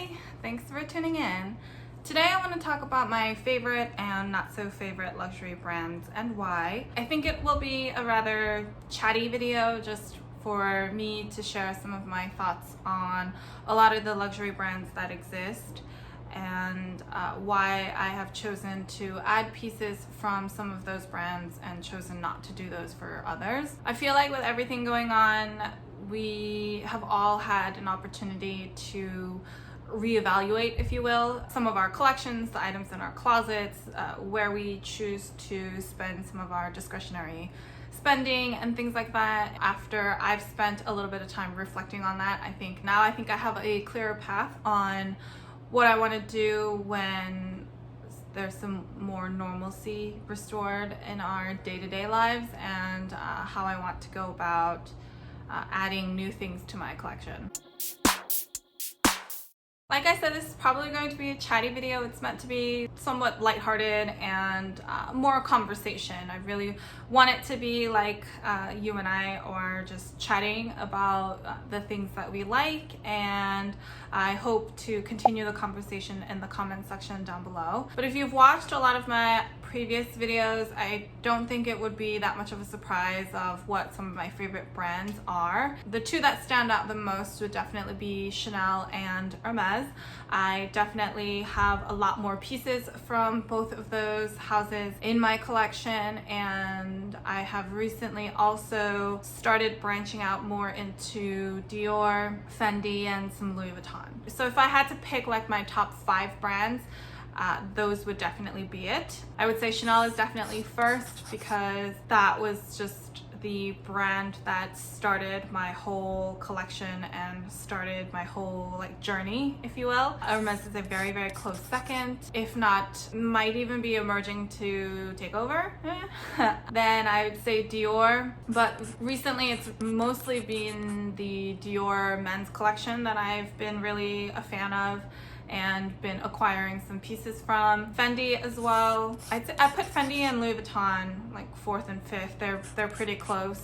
Hi, thanks for tuning in. Today I want to talk about my favorite and not so favorite luxury brands and why. I think it will be a rather chatty video just for me to share some of my thoughts on a lot of the luxury brands that exist and why I have chosen to add pieces from some of those brands and chosen not to do those for others. I feel like with everything going on, we have all had an opportunity to reevaluate, if you will, some of our collections, the items in our closets, where we choose to spend some of our discretionary spending and things like that. After I've spent a little bit of time reflecting on that, I think I have a clearer path on what I want to do when there's some more normalcy restored in our day-to-day lives, and how I want to go about adding new things to my collection. Like I said, this is probably going to be a chatty video. It's meant to be somewhat lighthearted and more conversation. I really want it to be like you and I are just chatting about the things that we like, and I hope to continue the conversation in the comment section down below. But if you've watched a lot of my previous videos, I don't think it would be that much of a surprise of what some of my favorite brands are. The two that stand out the most would definitely be Chanel and Hermes. I definitely have a lot more pieces from both of those houses in my collection, and I have recently also started branching out more into Dior, Fendi, and some Louis Vuitton. So if I had to pick like my top 5 brands, those would definitely be it. I would say Chanel is definitely first because that was just the brand that started my whole collection and started my whole journey, if you will. Hermes is a very, very close second, if not might even be emerging to take over. Then I would say Dior, but recently it's mostly been the Dior men's collection that I've been really a fan of and been acquiring some pieces from. Fendi as well. I put Fendi and Louis Vuitton like 4th and 5th. They're pretty close.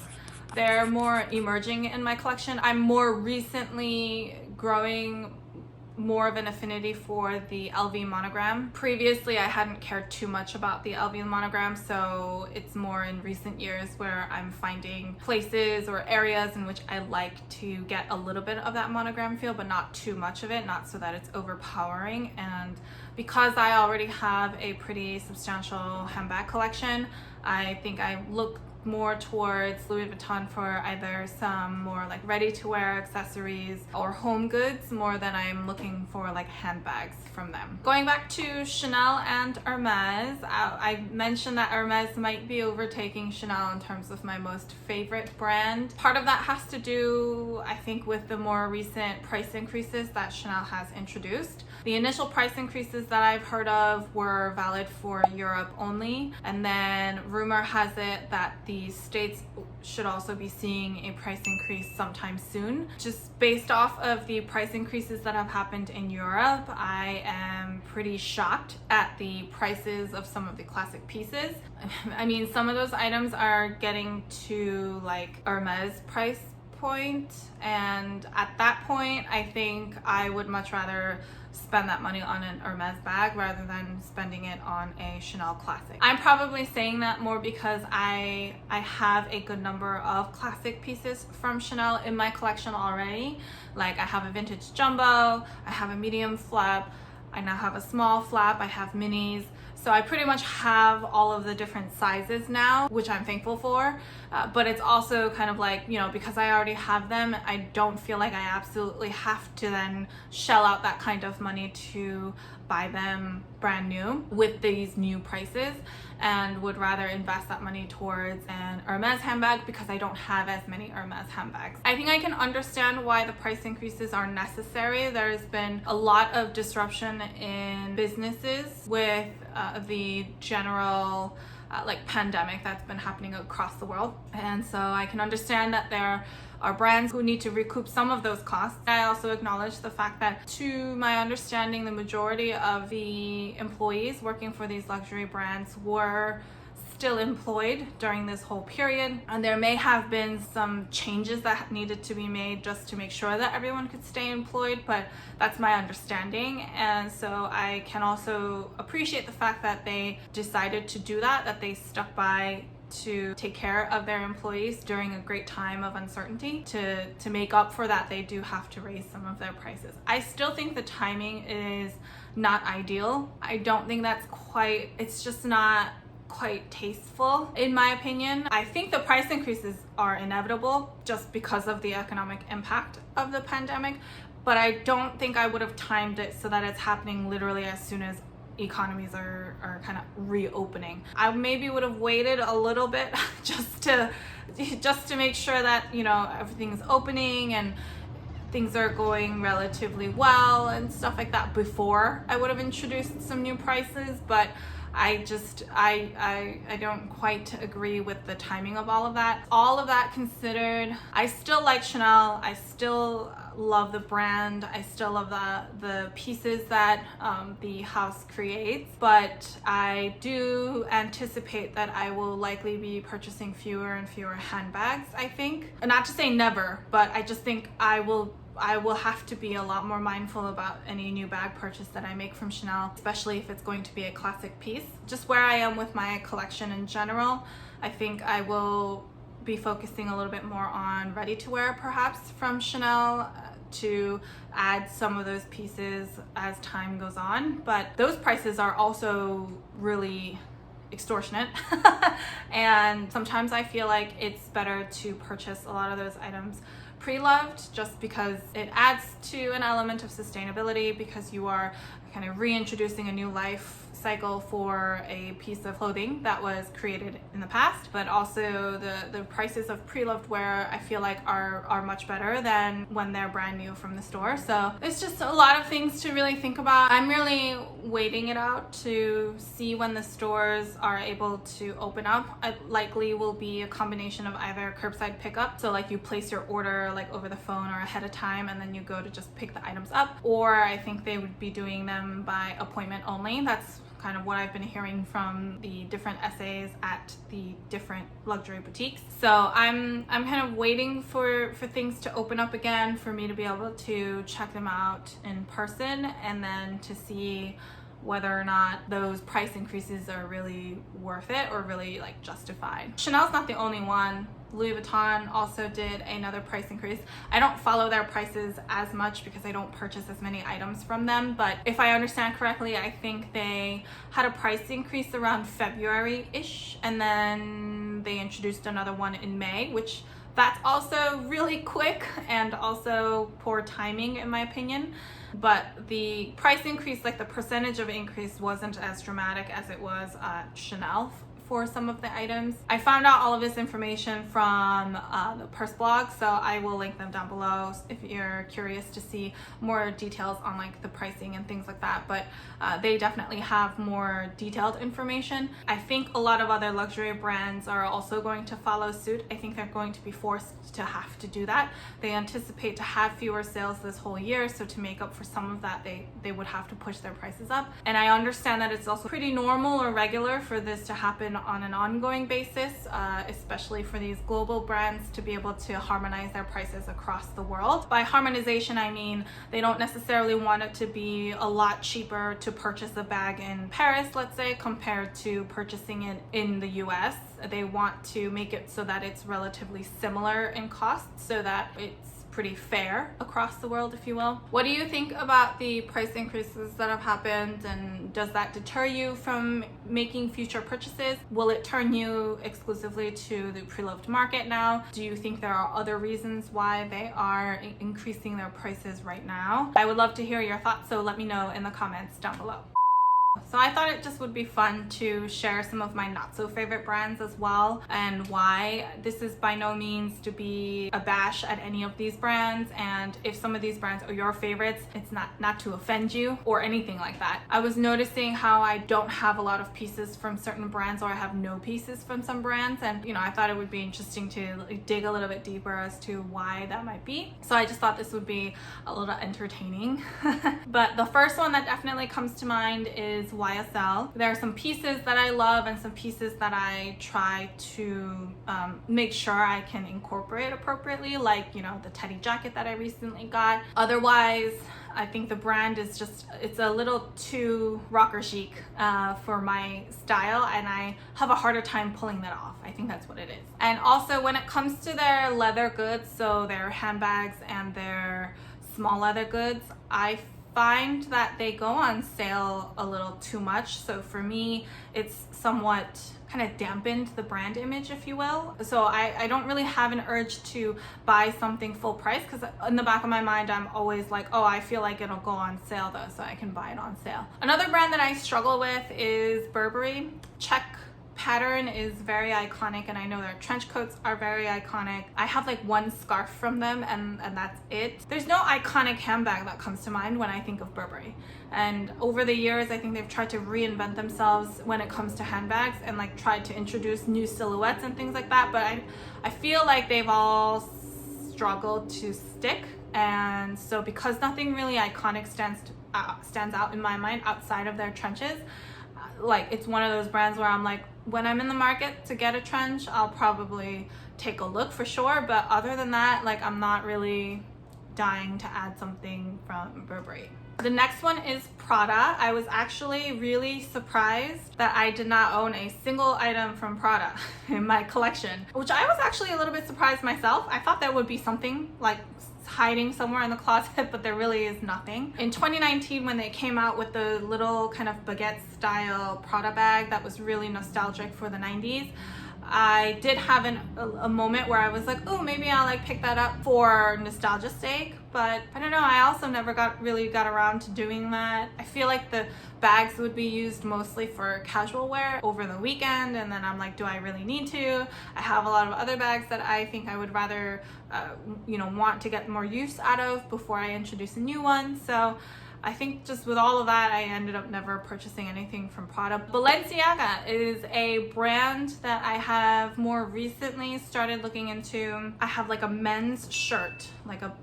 They're more emerging in my collection. I'm more recently growing more of an affinity for the LV monogram. Previously, I hadn't cared too much about the LV monogram, so it's more in recent years where I'm finding places or areas in which I like to get a little bit of that monogram feel, but not too much of it, not so that it's overpowering. And because I already have a pretty substantial handbag collection, I think I look more towards Louis Vuitton for either some more like ready-to-wear accessories or home goods more than I'm looking for like handbags from them. Going back to Chanel and Hermes, I mentioned that Hermes might be overtaking Chanel in terms of my most favorite brand. Part of that has to do, I think, with the more recent price increases that Chanel has introduced. The initial price increases that I've heard of were valid for Europe only, and then rumor has it that the States should also be seeing a price increase sometime soon. Just based off of the price increases that have happened in Europe, I am pretty shocked at the prices of some of the classic pieces. I mean, some of those items are getting to like Hermes price point, and at that point I think I would much rather spend that money on an Hermes bag rather than spending it on a Chanel classic. I'm probably saying that more because I have a good number of classic pieces from Chanel in my collection already. Like I have a vintage jumbo, I have a medium flap, I now have a small flap, I have minis. So I pretty much have all of the different sizes now, which I'm thankful for. But it's also kind of like, you know, because I already have them, I don't feel like I absolutely have to then shell out that kind of money to buy them brand new with these new prices, and would rather invest that money towards an Hermes handbag because I don't have as many Hermes handbags. I think I can understand why the price increases are necessary. There's been a lot of disruption in businesses with the general pandemic that's been happening across the world, and so I can understand that there are brands who need to recoup some of those costs. I also acknowledge the fact that, to my understanding, the majority of the employees working for these luxury brands were still employed during this whole period, and there may have been some changes that needed to be made just to make sure that everyone could stay employed, but that's my understanding. And so I can also appreciate the fact that they decided to do that, that they stuck by to take care of their employees during a great time of uncertainty. To make up for that, they do have to raise some of their prices. I still think the timing is not ideal. I don't think it's just not quite tasteful in my opinion. I think the price increases are inevitable just because of the economic impact of the pandemic, but I don't think I would have timed it so that it's happening literally as soon as economies are kind of reopening. I maybe would have waited a little bit just to make sure that, you know, everything is opening and things are going relatively well and stuff like that before I would have introduced some new prices. But I don't quite agree with the timing of all of that. All of that considered, I still like Chanel. I still love the brand. I still love the pieces that the house creates, but I do anticipate that I will likely be purchasing fewer and fewer handbags, I think. Not to say never, but I just think I will have to be a lot more mindful about any new bag purchase that I make from Chanel, especially if it's going to be a classic piece. Just where I am with my collection in general, I think I will be focusing a little bit more on ready-to-wear perhaps from Chanel to add some of those pieces as time goes on. But those prices are also really extortionate and sometimes I feel like it's better to purchase a lot of those items pre-loved, just because it adds to an element of sustainability, because you are kind of reintroducing a new life cycle for a piece of clothing that was created in the past. But also the prices of pre-loved wear I feel like are much better than when they're brand new from the store. So it's just a lot of things to really think about. I'm really waiting it out to see when the stores are able to open up. It likely will be a combination of either curbside pickup, so like you place your order like over the phone or ahead of time and then you go to just pick the items up, or I think they would be doing them by appointment only. That's kind of what I've been hearing from the different essays at the different luxury boutiques. So I'm kind of waiting for things to open up again for me to be able to check them out in person and then to see whether or not those price increases are really worth it or really like justified. Chanel's not the only one. Louis Vuitton also did another price increase. I don't follow their prices as much because I don't purchase as many items from them, but if I understand correctly, I think they had a price increase around February-ish, and then they introduced another one in May, which that's also really quick and also poor timing in my opinion. But the price increase, like the percentage of increase, wasn't as dramatic as it was at Chanel for some of the items. I found out all of this information from the Purse blog, so I will link them down below if you're curious to see more details on like the pricing and things like that. But they definitely have more detailed information. I think a lot of other luxury brands are also going to follow suit. I think they're going to be forced to have to do that. They anticipate to have fewer sales this whole year, so to make up for some of that, they would have to push their prices up. And I understand that it's also pretty normal or regular for this to happen on an ongoing basis, especially for these global brands to be able to harmonize their prices across the world. By harmonization, I mean they don't necessarily want it to be a lot cheaper to purchase a bag in Paris, let's say, compared to purchasing it in the US. They want to make it so that it's relatively similar in cost, so that it's pretty fair across the world, if you will. What do you think about the price increases that have happened, and does that deter you from making future purchases? Will it turn you exclusively to the pre-loved market now? Do you think there are other reasons why they are increasing their prices right now? I would love to hear your thoughts, so let me know in the comments down below. So I thought it just would be fun to share some of my not so favorite brands as well, and why. This is by no means to be a bash at any of these brands, and if some of these brands are your favorites, it's not to offend you or anything like that. I was noticing how I don't have a lot of pieces from certain brands, or I have no pieces from some brands, and you know, I thought it would be interesting to dig a little bit deeper as to why that might be. So I just thought this would be a little entertaining. But the first one that definitely comes to mind is is YSL. There are some pieces that I love and some pieces that I try to make sure I can incorporate appropriately, like, you know, the teddy jacket that I recently got. Otherwise, I think the brand is just, it's a little too rocker chic for my style, and I have a harder time pulling that off. I think that's what it is. And also when it comes to their leather goods, so their handbags and their small leather goods, I find that they go on sale a little too much. So for me, it's somewhat kind of dampened the brand image, if you will. So I don't really have an urge to buy something full price, because in the back of my mind, I'm always like, oh, I feel like it'll go on sale though, so I can buy it on sale. Another brand that I struggle with is Burberry. Check pattern is very iconic, and I know their trench coats are very iconic. I have like one scarf from them, and that's it. There's no iconic handbag that comes to mind when I think of Burberry. And over the years, I think they've tried to reinvent themselves when it comes to handbags, and like tried to introduce new silhouettes and things like that, but I feel like they've all struggled to stick. And so because nothing really iconic stands out in my mind outside of their trenches, like, it's one of those brands where I'm like, when I'm in the market to get a trench, I'll probably take a look for sure, but other than that, like, I'm not really dying to add something from Burberry. The next one is Prada. I was actually really surprised that I did not own a single item from Prada in my collection, which I was actually a little bit surprised myself. I thought there would be something like hiding somewhere in the closet, but there really is nothing. In 2019, when they came out with the little kind of baguette style Prada bag that was really nostalgic for the 90s, I did have a moment where I was like, oh, maybe I'll like pick that up for nostalgia's sake, but I don't know, I also never really got around to doing that. I feel like the bags would be used mostly for casual wear over the weekend, and then I'm like, do I really need to? I have a lot of other bags that I think I would rather want to get more use out of before I introduce a new one. So I think just with all of that, I ended up never purchasing anything from Prada. Balenciaga is a brand that I have more recently started looking into. I have like a men's shirt, like a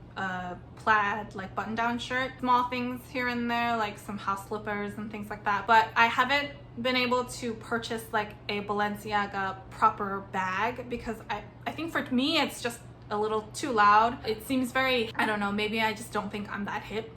plaid, like button-down shirt. Small things here and there, like some house slippers and things like that. But I haven't been able to purchase like a Balenciaga proper bag, because I think for me, it's just a little too loud. It seems very, I don't know, maybe I just don't think I'm that hip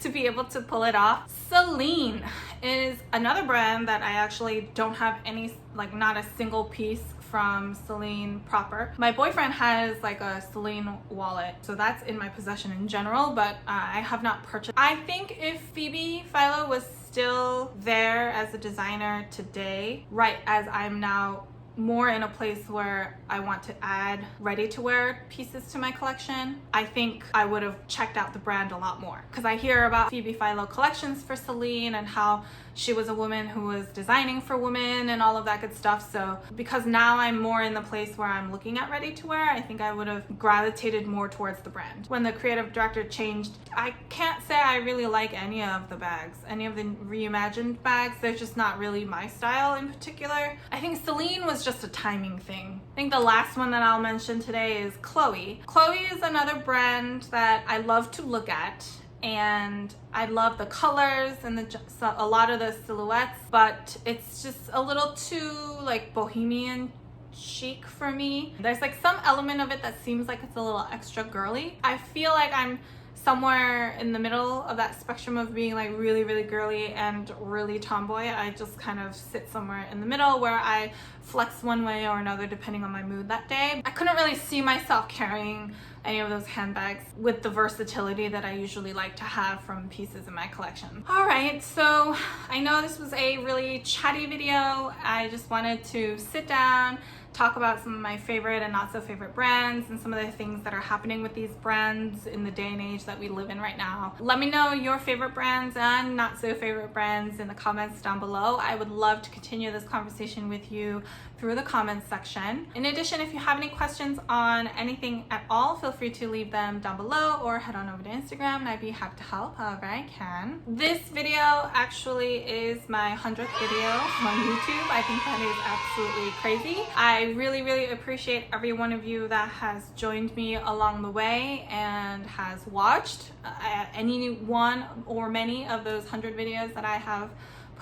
to be able to pull it off. Celine is another brand that I actually don't have any, like not a single piece from Celine proper. My boyfriend has like a Celine wallet, so that's in my possession in general, but I have not purchased. I think if Phoebe Philo was still there as a designer today, right as I'm now more in a place where I want to add ready-to-wear pieces to my collection, I think I would have checked out the brand a lot more, because I hear about Phoebe Philo collections for Celine and how she was a woman who was designing for women and all of that good stuff. So because now I'm more in the place where I'm looking at ready-to-wear, I think I would have gravitated more towards the brand. When the creative director changed, I can't say I really like any of the bags, any of the reimagined bags. They're just not really my style in particular. I think Celine was just a timing thing. I think the last one that I'll mention today is Chloe. Chloe is another brand that I love to look at, and I love the colors and a lot of the silhouettes, but it's just a little too like bohemian chic for me. There's like some element of it that seems like it's a little extra girly. I feel like I'm somewhere in the middle of that spectrum of being like really, really girly and really tomboy. I just kind of sit somewhere in the middle where I flex one way or another depending on my mood that day. I couldn't really see myself carrying any of those handbags with the versatility that I usually like to have from pieces in my collection. All right, so I know this was a really chatty video. I just wanted to sit down, talk about some of my favorite and not so favorite brands and some of the things that are happening with these brands in the day and age that we live in right now. Let me know your favorite brands and not so favorite brands in the comments down below. I would love to continue this conversation with you through the comments section. In addition, if you have any questions on anything at all, feel free to leave them down below or head on over to Instagram and I'd be happy to help however I can. This video actually is my 100th video on YouTube. I think that is absolutely crazy. I really, really appreciate every one of you that has joined me along the way and has watched any one or many of those 100 videos that I have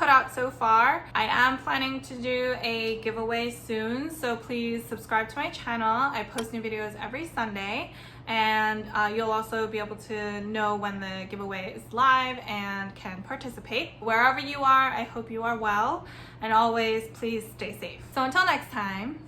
put out so far. I am planning to do a giveaway soon, so please subscribe to my channel. I post new videos every Sunday, and you'll also be able to know when the giveaway is live and can participate. Wherever you are, I hope you are well, and always please stay safe. So until next time,